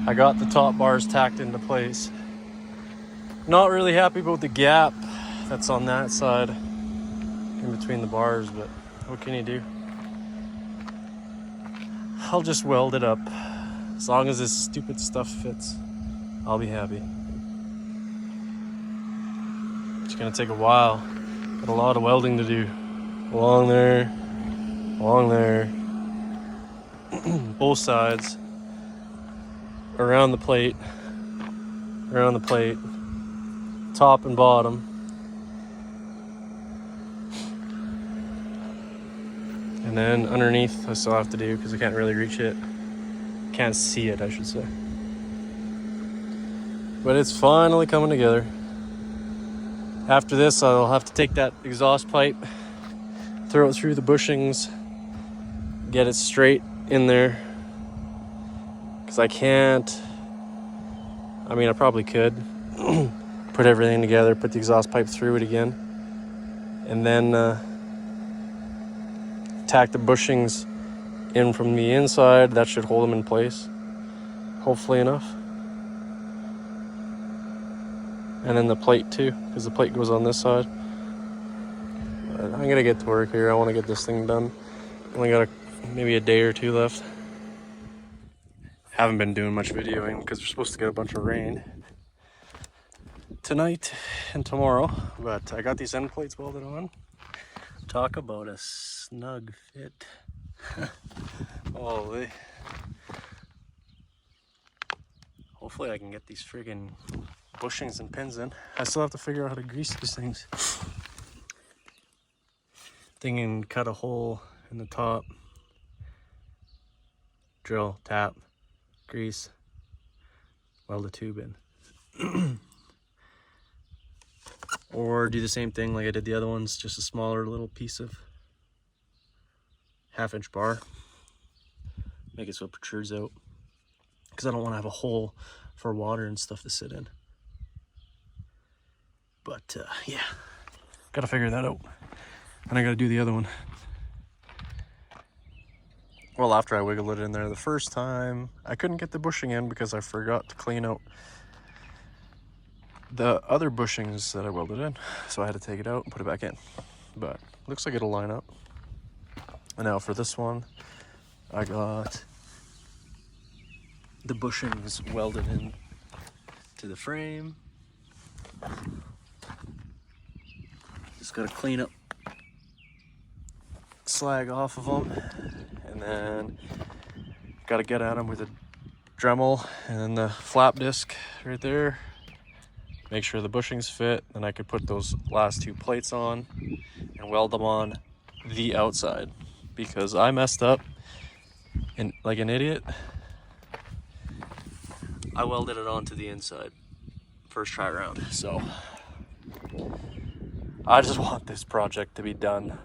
I got the top bars tacked into place. Not really happy about the gap that's on that side in between the bars, but what can you do? I'll just weld it up. As long as this stupid stuff fits, I'll be happy. It's gonna take a while. Got a lot of welding to do. Along there, both sides, around the plate, top and bottom. And then underneath I still have to do because I can't really reach it. Can't see it, I should say. But it's finally coming together. After this, I'll have to take that exhaust pipe, throw it through the bushings, get it straight in there. Because I can't, I mean, I probably could put everything together, put the exhaust pipe through it again, and then tack the bushings in from the inside. That should hold them in place, hopefully enough. And then the plate too, because the plate goes on this side. But I'm gonna get to work here. I want to get this thing done. Only got maybe a day or two left. Haven't been doing much videoing because we're supposed to get a bunch of rain tonight and tomorrow, but I got these end plates welded on. Talk about a snug fit. Holy. Hopefully I can get these friggin' bushings and pins in. I still have to figure out how to grease these things. Thinking cut a hole in the top, drill, tap, grease, weld a tube in. Or do the same thing like I did the other ones, just a smaller little piece of 1/2-inch bar. Make it so it protrudes out. Because I don't want to have a hole for water and stuff to sit in. But yeah, gotta figure that out. And I gotta do the other one. Well, after I wiggled it in there the first time, I couldn't get the bushing in because I forgot to clean out the other bushings that I welded in. So I had to take it out and put it back in. But looks like it'll line up. And now for this one, I got the bushings welded in to the frame. Just gotta clean up slag off of them, and then gotta get at them with a Dremel and then the flap disc right there. Make sure the bushings fit, then I could put those last 2 plates on and weld them on the outside, because I messed up and like an idiot. I welded it onto the inside first try around, so I just want this project to be done